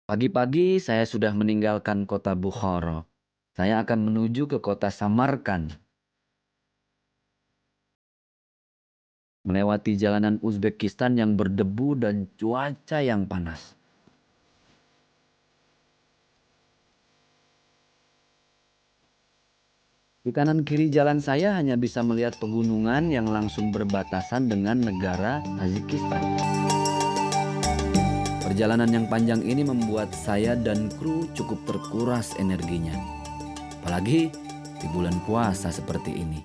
Pagi-pagi saya sudah meninggalkan kota Bukhara. Saya akan menuju ke kota Samarkand, melewati jalanan Uzbekistan yang berdebu dan cuaca yang panas. Di kanan kiri jalan saya hanya bisa melihat pegunungan yang langsung berbatasan dengan negara Tajikistan. Perjalanan yang panjang ini membuat saya dan kru cukup terkuras energinya. Apalagi di bulan puasa seperti ini.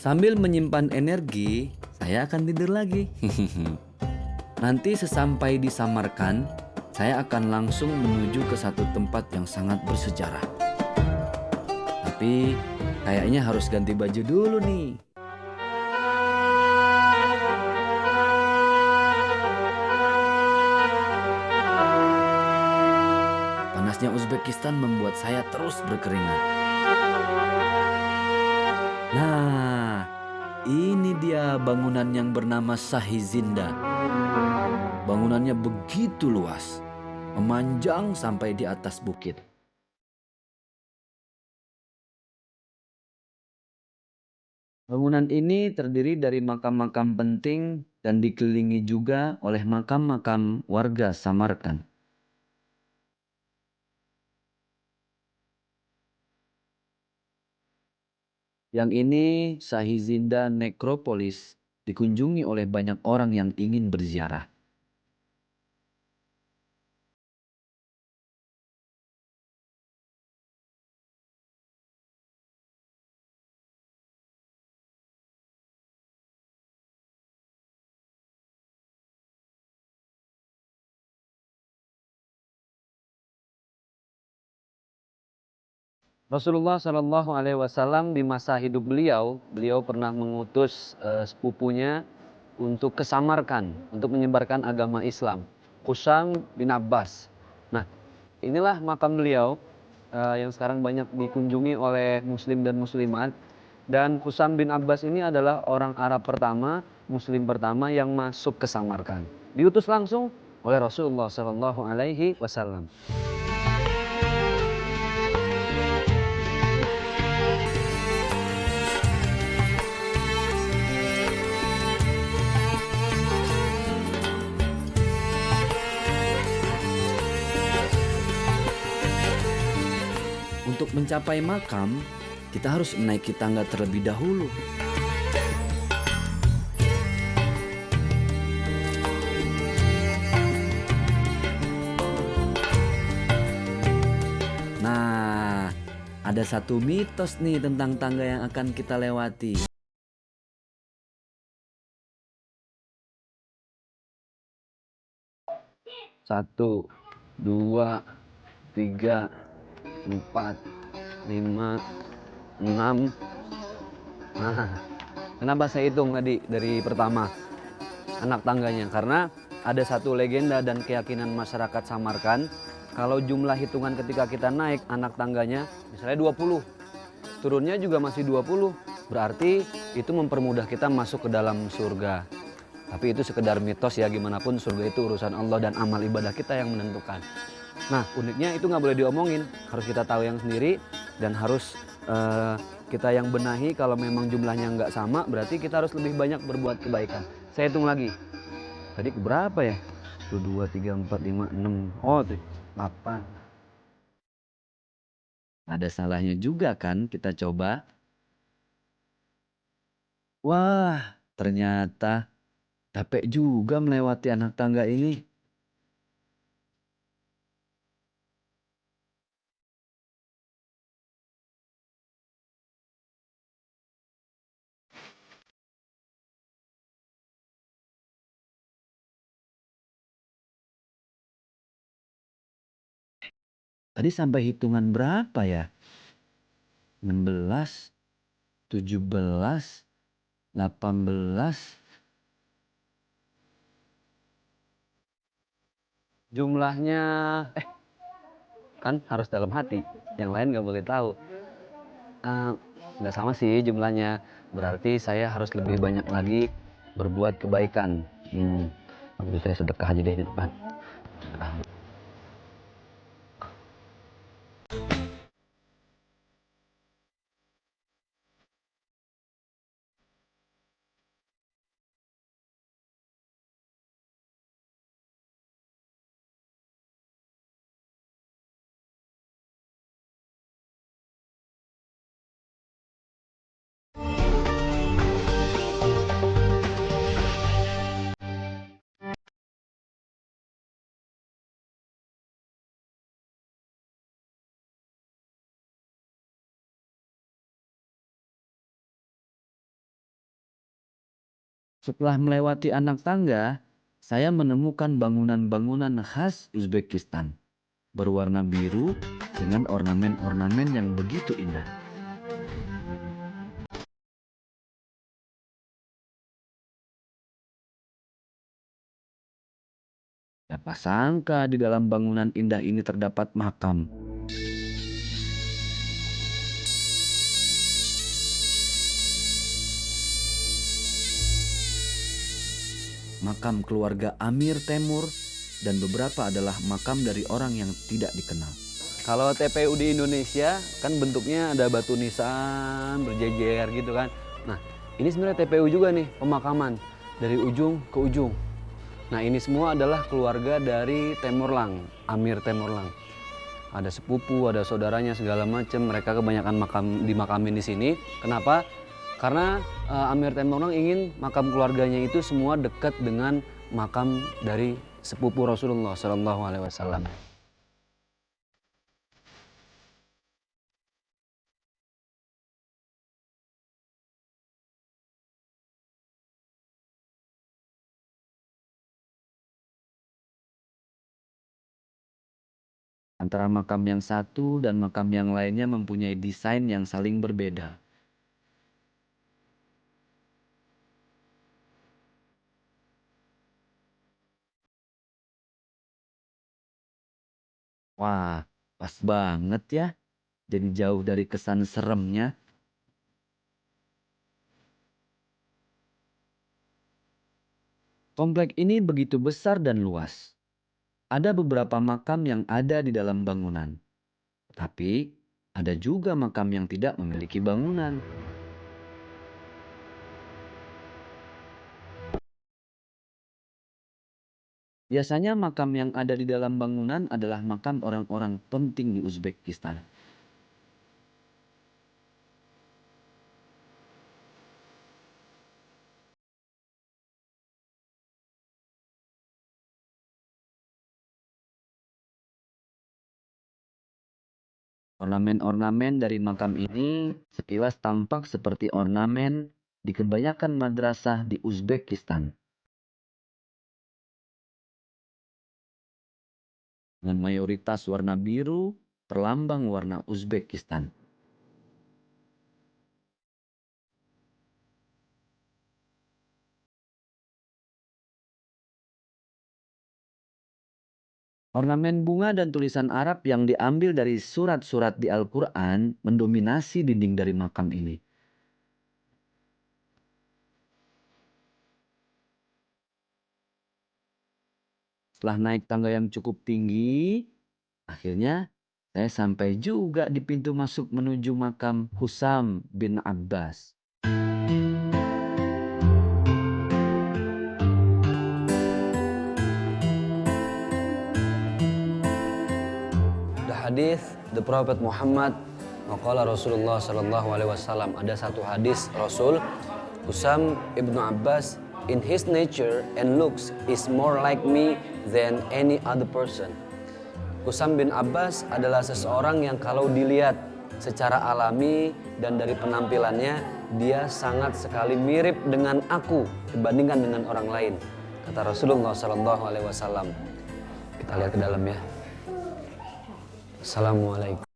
Sambil menyimpan energi, saya akan tidur lagi. Nanti sesampai di Samarkand, saya akan langsung menuju ke satu tempat yang sangat bersejarah. Tapi kayaknya harus ganti baju dulu nih. Panasnya Uzbekistan membuat saya terus berkeringat. Nah, ini dia bangunan yang bernama Sahizinda. Bangunannya begitu luas, memanjang sampai di atas bukit. Bangunan ini terdiri dari makam-makam penting dan dikelilingi juga oleh makam-makam warga Samarkand. Yang ini Sahizinda Necropolis dikunjungi oleh banyak orang yang ingin berziarah. Rasulullah Shallallahu Alaihi Wasallam di masa hidup beliau pernah mengutus sepupunya untuk ke Samarkand untuk menyebarkan agama Islam, Qusam bin Abbas. Nah, inilah makam beliau yang sekarang banyak dikunjungi oleh Muslim dan Muslimat. Dan Qusam bin Abbas ini adalah orang Arab pertama, Muslim pertama yang masuk ke Samarkand. Diutus langsung oleh Rasulullah Shallallahu Alaihi Wasallam. Untuk mencapai makam, kita harus menaiki tangga terlebih dahulu. Nah, ada satu mitos nih tentang tangga yang akan kita lewati. Satu, dua, tiga, empat, lima, enam. Nah, kenapa saya hitung tadi dari pertama anak tangganya? Karena ada satu legenda dan keyakinan masyarakat Samarkand, kalau jumlah hitungan ketika kita naik anak tangganya misalnya 20, turunnya juga masih 20, berarti itu mempermudah kita masuk ke dalam surga. Tapi itu sekedar mitos ya, gimana pun surga itu urusan Allah dan amal ibadah kita yang menentukan. Nah, uniknya itu nggak boleh diomongin, harus kita tahu yang sendiri dan harus kita yang benahi. Kalau memang jumlahnya nggak sama, berarti kita harus lebih banyak berbuat kebaikan. Saya hitung lagi. Tadi berapa ya? 1, 2, 3, 4, 5, 6. Oh, tuh, 8. Ada salahnya juga kan kita coba. Wah, ternyata capek juga melewati anak tangga ini. Tadi sampai hitungan berapa ya? 16, 17, 18. Jumlahnya kan harus dalam hati. Yang lain nggak boleh tahu. Nggak sama sih jumlahnya. Berarti saya harus lebih banyak lagi berbuat kebaikan. Waktu saya sedekah aja deh di depan. Setelah melewati anak tangga, saya menemukan bangunan-bangunan khas Uzbekistan berwarna biru dengan ornamen-ornamen yang begitu indah. Siapa sangka di dalam bangunan indah ini terdapat makam. Makam keluarga Amir Temur dan beberapa adalah makam dari orang yang tidak dikenal. Kalau TPU di Indonesia kan bentuknya ada batu nisan berjejer gitu kan. Nah, ini sebenarnya TPU juga nih, pemakaman dari ujung ke ujung. Nah, ini semua adalah keluarga dari Temurlang, Amir Temurlang. Ada sepupu, ada saudaranya segala macam. Mereka kebanyakan dimakamin di sini. Kenapa? Karena Amir Temurlang ingin makam keluarganya itu semua dekat dengan makam dari sepupu Rasulullah Shallallahu Alaihi Wasallam. Antara makam yang satu dan makam yang lainnya mempunyai desain yang saling berbeda. Wah, pas banget ya. Jadi jauh dari kesan seremnya. Komplek ini begitu besar dan luas. Ada beberapa makam yang ada di dalam bangunan. Tapi ada juga makam yang tidak memiliki bangunan. Biasanya makam yang ada di dalam bangunan adalah makam orang-orang penting di Uzbekistan. Ornamen-ornamen dari makam ini sekilas tampak seperti ornamen di kebanyakan madrasah di Uzbekistan. Dengan mayoritas warna biru, perlambang warna Uzbekistan. Ornamen bunga dan tulisan Arab yang diambil dari surat-surat di Al-Quran mendominasi dinding dari makam ini. Setelah naik tangga yang cukup tinggi, akhirnya saya sampai juga di pintu masuk menuju makam Husam bin Abbas. The hadis the Prophet Muhammad maqala Rasulullah Sallallahu Alaihi Wasallam. Ada satu hadis Rasul, Husam ibnu Abbas, in his nature and looks is more like me than any other person. Husam bin Abbas adalah seseorang yang kalau dilihat secara alami dan dari penampilannya dia sangat sekali mirip dengan aku dibandingkan dengan orang lain, kata Rasulullah Sallallahu Alaihi Wasallam. Kita lihat ke dalam ya. Assalamualaikum.